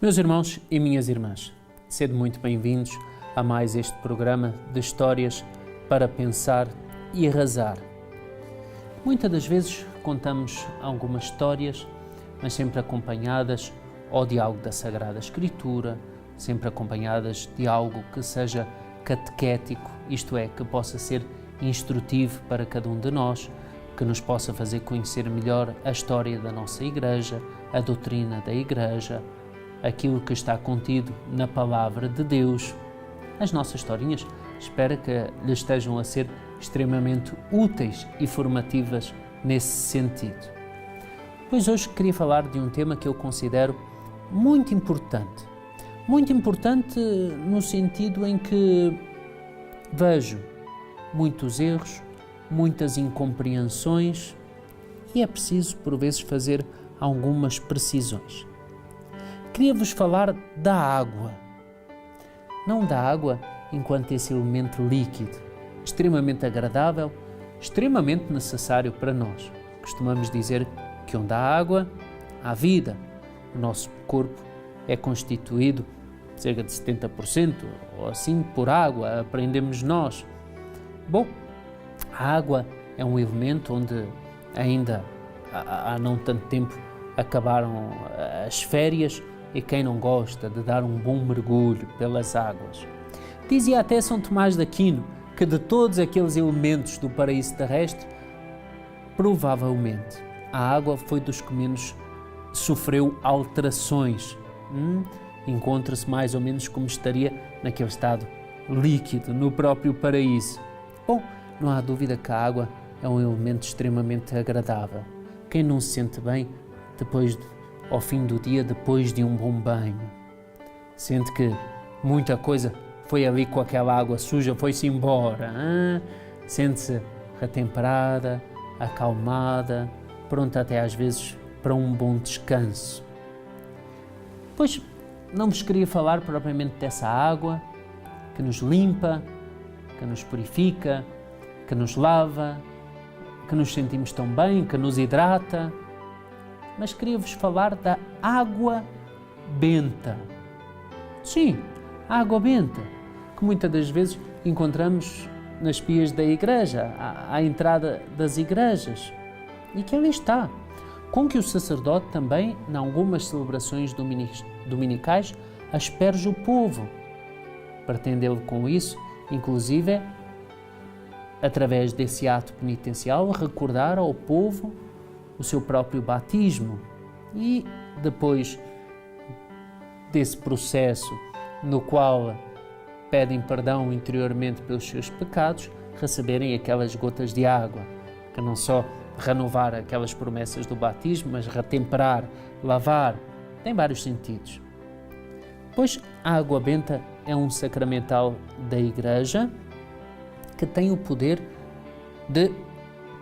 Meus irmãos e minhas irmãs, sede muito bem-vindos a mais este programa de histórias para pensar e arrasar. Muitas das vezes contamos algumas histórias, mas sempre acompanhadas ou de algo da Sagrada Escritura, sempre acompanhadas de algo que seja catequético, isto é, que possa ser instrutivo para cada um de nós, que nos possa fazer conhecer melhor a história da nossa Igreja, a doutrina da Igreja, aquilo que está contido na Palavra de Deus. As nossas historinhas, espero que lhes estejam a ser extremamente úteis e formativas nesse sentido. Pois hoje queria falar de um tema que eu considero muito importante. Muito importante no sentido em que vejo muitos erros, muitas incompreensões e é preciso, por vezes, fazer algumas precisões. Queria-vos falar da água. Não da água enquanto esse elemento líquido, extremamente agradável, extremamente necessário para nós. Costumamos dizer que onde há água, há vida. O nosso corpo é constituído cerca de 70% ou assim por água, aprendemos nós. Bom, a água é um elemento onde ainda há não tanto tempo acabaram as férias e quem não gosta de dar um bom mergulho pelas águas. Dizia até São Tomás de Aquino que de todos aqueles elementos do paraíso terrestre, provavelmente a água foi dos que menos sofreu alterações. Encontra-se mais ou menos como estaria naquele estado líquido, no próprio paraíso. Bom, não há dúvida que a água é um elemento extremamente agradável. Quem não se sente bem ao fim do dia, depois de um bom banho? Sente que muita coisa foi ali com aquela água suja, foi-se embora. Sente-se retemperada, acalmada, pronta até às vezes para um bom descanso. Pois não vos queria falar propriamente dessa água que nos limpa, que nos purifica, que nos lava, que nos sentimos tão bem, que nos hidrata, mas queria-vos falar da água benta. Sim, a água benta, que muitas das vezes encontramos nas pias da igreja, à entrada das igrejas, e que ali está, com que o sacerdote também, em algumas celebrações dominicais, asperge o povo, pretendendo com isso, inclusive, através desse ato penitencial, recordar ao povo o seu próprio batismo e depois desse processo no qual pedem perdão interiormente pelos seus pecados, receberem aquelas gotas de água, que não só renovar aquelas promessas do batismo, mas retemperar, lavar, tem vários sentidos. Pois a água benta é um sacramental da Igreja que tem o poder de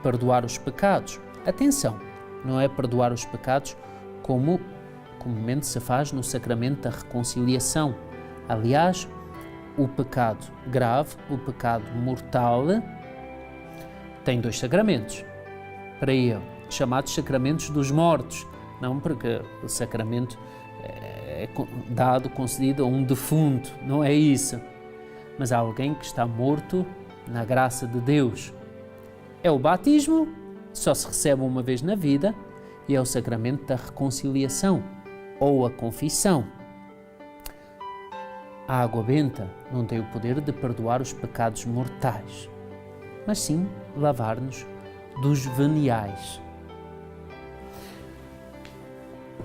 perdoar os pecados. Atenção, não é perdoar os pecados como comumente se faz no sacramento da reconciliação. Aliás, o pecado grave, o pecado mortal, tem dois sacramentos. Para ele, chamados sacramentos dos mortos. Não porque o sacramento é dado, concedido a um defunto, não é isso. Mas a alguém que está morto na graça de Deus. É o batismo, só se recebe uma vez na vida, e é o sacramento da reconciliação, ou a confissão. A água benta não tem o poder de perdoar os pecados mortais, mas sim lavar-nos dos veniais.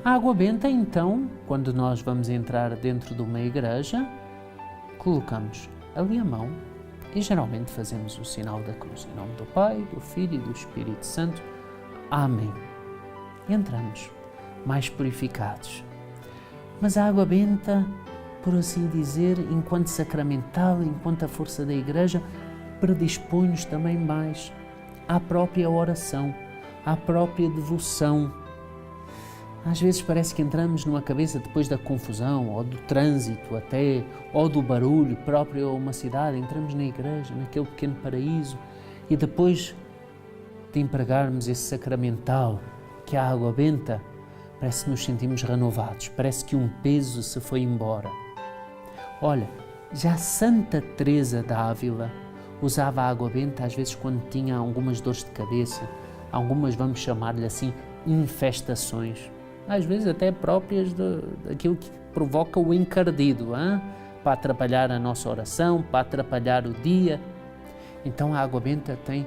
A água benta, então, quando nós vamos entrar dentro de uma igreja, colocamos ali a mão e geralmente fazemos o sinal da cruz. Em nome do Pai, do Filho e do Espírito Santo. Amém. Entramos mais purificados. Mas a água benta, por assim dizer, enquanto sacramental, enquanto a força da Igreja, predispõe-nos também mais à própria oração, à própria devoção. Às vezes parece que entramos numa cabeça depois da confusão, ou do trânsito até, ou do barulho próprio a uma cidade, entramos na igreja, naquele pequeno paraíso, e depois de empregarmos esse sacramental, que é a água benta, parece que nos sentimos renovados, parece que um peso se foi embora. Olha, já Santa Teresa d'Ávila usava a água benta às vezes quando tinha algumas dores de cabeça, algumas, vamos chamar-lhe assim, infestações, às vezes até próprias daquilo que provoca o encardido, hein? Para atrapalhar a nossa oração, para atrapalhar o dia. Então a água benta tem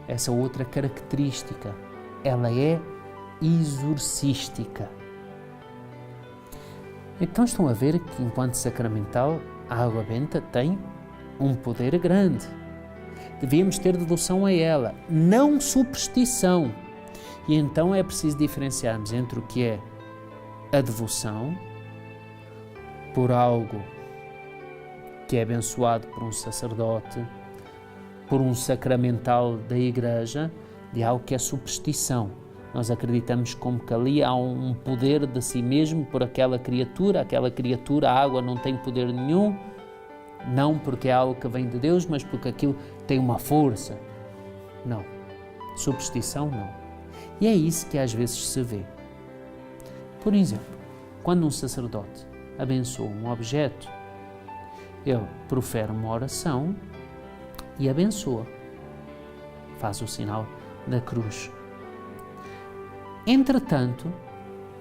essa outra característica, ela é exorcística. Então estão a ver que enquanto sacramental a água benta tem um poder grande. Devíamos ter devoção a ela, não superstição. E então é preciso diferenciarmos entre o que é a devoção por algo que é abençoado por um sacerdote, por um sacramental da Igreja, de algo que é superstição. Nós acreditamos como que ali há um poder de si mesmo por aquela criatura, a água não tem poder nenhum, não porque é algo que vem de Deus, mas porque aquilo tem uma força. Não, superstição não. E é isso que às vezes se vê. Por exemplo, quando um sacerdote abençoa um objeto, ele profere uma oração e abençoa, faz o sinal da cruz. Entretanto,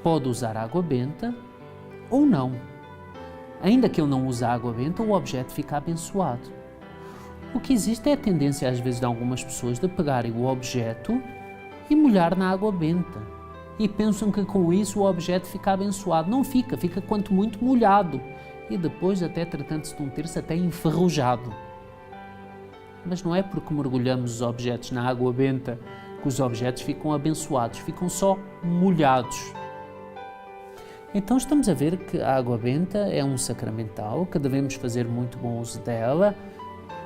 pode usar água benta ou não. Ainda que ele não use água benta, o objeto fica abençoado. O que existe é a tendência, às vezes, de algumas pessoas de pegarem o objeto e molhar na água benta. E pensam que com isso o objeto fica abençoado. Não fica, fica quanto muito molhado. E depois, até tratando-se de um terço, até enferrujado. Mas não é porque mergulhamos os objetos na água benta que os objetos ficam abençoados, ficam só molhados. Então estamos a ver que a água benta é um sacramental, que devemos fazer muito bom uso dela,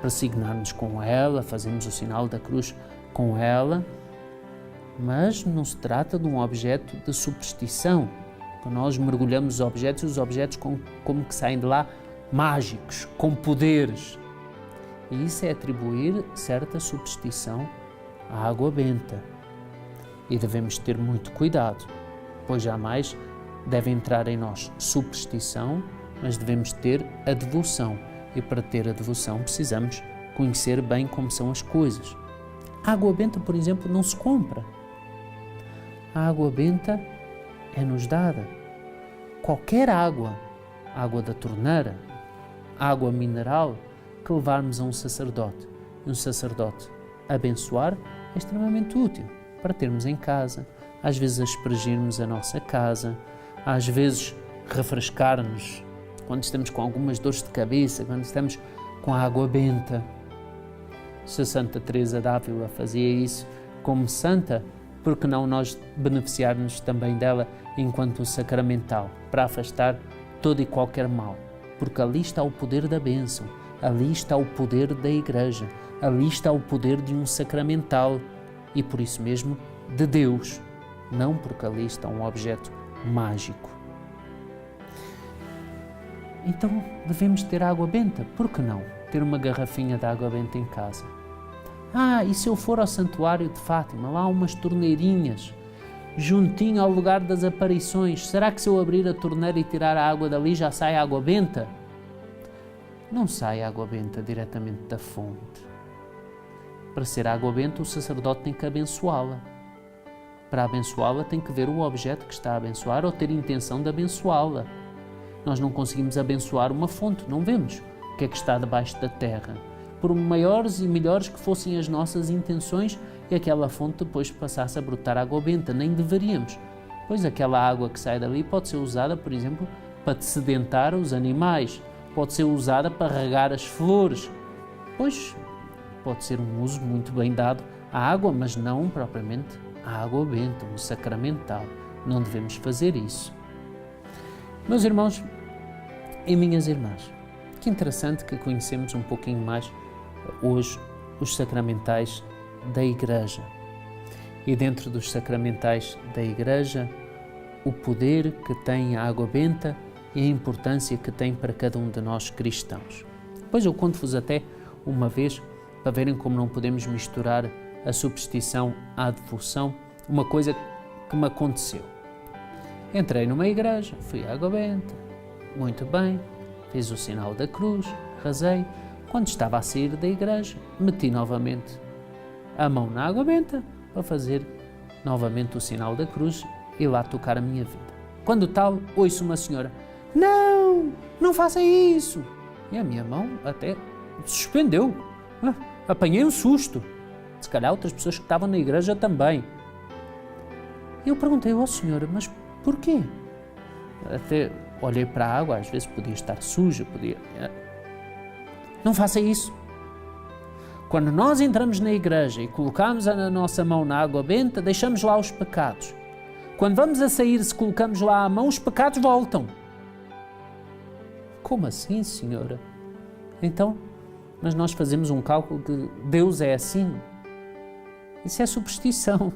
persignar-nos com ela, fazemos o sinal da cruz com ela, mas não se trata de um objeto de superstição. Quando nós mergulhamos os objetos como que saem de lá mágicos, com poderes. E isso é atribuir certa superstição à água benta. E devemos ter muito cuidado, pois jamais deve entrar em nós superstição, mas devemos ter a devoção. E para ter a devoção precisamos conhecer bem como são as coisas. A água benta, por exemplo, não se compra. A água benta é-nos dada. Qualquer água da torneira, água mineral, que levarmos a um sacerdote, e um sacerdote abençoar, é extremamente útil para termos em casa, às vezes aspergirmos a nossa casa, às vezes refrescar-nos quando estamos com algumas dores de cabeça, quando estamos com a água benta. Se Santa Teresa d'Ávila fazia isso como santa, por que não nós beneficiar-nos também dela enquanto sacramental, para afastar todo e qualquer mal? Porque ali está o poder da bênção, ali está o poder da Igreja, ali está o poder de um sacramental e por isso mesmo de Deus, não porque ali está um objeto mágico. Então devemos ter água benta, por que não? Ter uma garrafinha de água benta em casa. E se eu for ao Santuário de Fátima, lá há umas torneirinhas, juntinho ao lugar das aparições, será que se eu abrir a torneira e tirar a água dali já sai água benta? Não sai água benta diretamente da fonte. Para ser água benta, o sacerdote tem que abençoá-la. Para abençoá-la tem que ver o objeto que está a abençoar ou ter intenção de abençoá-la. Nós não conseguimos abençoar uma fonte, não vemos o que é que está debaixo da terra. Por maiores e melhores que fossem as nossas intenções e aquela fonte depois passasse a brotar água benta, nem deveríamos, pois aquela água que sai dali pode ser usada, por exemplo, para sedentar os animais, pode ser usada para regar as flores, pois pode ser um uso muito bem dado à água, mas não propriamente à água benta, um sacramental. Não devemos fazer isso. Meus irmãos e minhas irmãs, que interessante que conhecemos um pouquinho mais hoje os sacramentais da Igreja. E dentro dos sacramentais da Igreja, o poder que tem a água benta e a importância que tem para cada um de nós cristãos. Depois eu conto-vos até uma vez, para verem como não podemos misturar a superstição à devoção, uma coisa que me aconteceu. Entrei numa igreja, fui à água benta, muito bem, fiz o sinal da cruz, rezei. Quando estava a sair da igreja, meti novamente a mão na água benta para fazer novamente o sinal da cruz e lá tocar a minha vida. Quando tal, ouço uma senhora: não faça isso! E a minha mão até suspendeu. Apanhei um susto. Se calhar outras pessoas que estavam na igreja também. Eu perguntei ao senhor: mas porquê? Até olhei para a água, às vezes podia estar suja, Não faça isso. Quando nós entramos na igreja e colocamos a nossa mão na água benta, deixamos lá os pecados. Quando vamos a sair, se colocamos lá a mão, os pecados voltam. Como assim, senhora? Então, mas nós fazemos um cálculo que Deus é assim. Isso é superstição.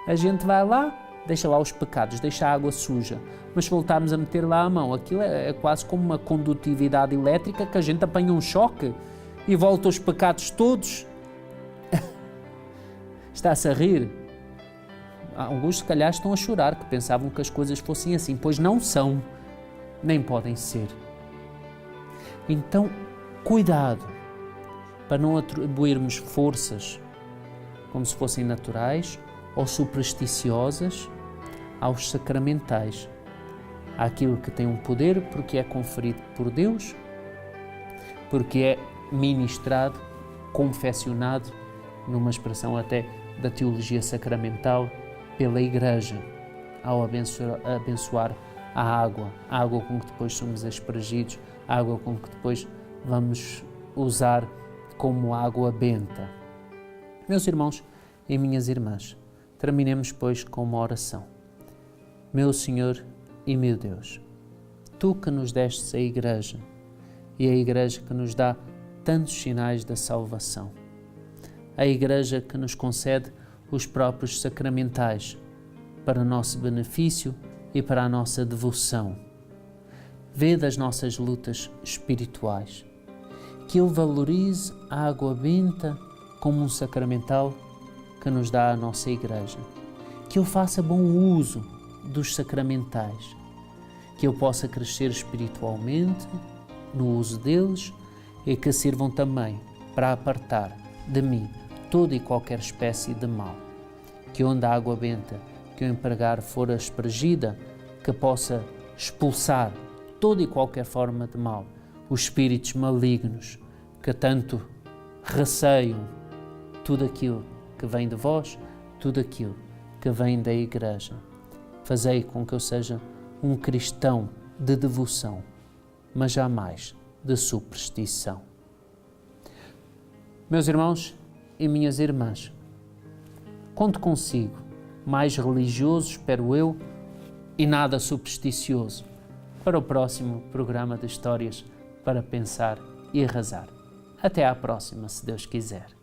A gente vai lá, deixa lá os pecados, deixa a água suja, mas se voltarmos a meter lá a mão, aquilo é quase como uma condutividade elétrica que a gente apanha um choque e volta os pecados todos. Está-se a rir. Alguns se calhar estão a chorar, que pensavam que as coisas fossem assim, pois não são, nem podem ser. Então, cuidado, para não atribuirmos forças como se fossem naturais ou supersticiosas aos sacramentais, àquilo que tem um poder porque é conferido por Deus, porque é ministrado, confeccionado, numa expressão até da teologia sacramental, pela Igreja, ao abençoar a água com que depois somos aspergidos, a água com que depois vamos usar como água benta. Meus irmãos e minhas irmãs, terminemos, pois, com uma oração. Meu Senhor e meu Deus, Tu que nos destes a Igreja, e a Igreja que nos dá tantos sinais da salvação, a Igreja que nos concede os próprios sacramentais para o nosso benefício e para a nossa devoção. Vê das nossas lutas espirituais, que Ele valorize a água benta como um sacramental que nos dá a nossa Igreja, que Ele faça bom uso dos sacramentais, que eu possa crescer espiritualmente no uso deles e que sirvam também para apartar de mim toda e qualquer espécie de mal, que onde a água benta que eu empregar for aspergida, que possa expulsar toda e qualquer forma de mal, os espíritos malignos que tanto receiam tudo aquilo que vem de vós, tudo aquilo que vem da Igreja. Fazei com que eu seja um cristão de devoção, mas jamais de superstição. Meus irmãos e minhas irmãs, conto consigo, mais religioso, espero eu, e nada supersticioso, para o próximo programa de Histórias para Pensar e Rezar. Até à próxima, se Deus quiser.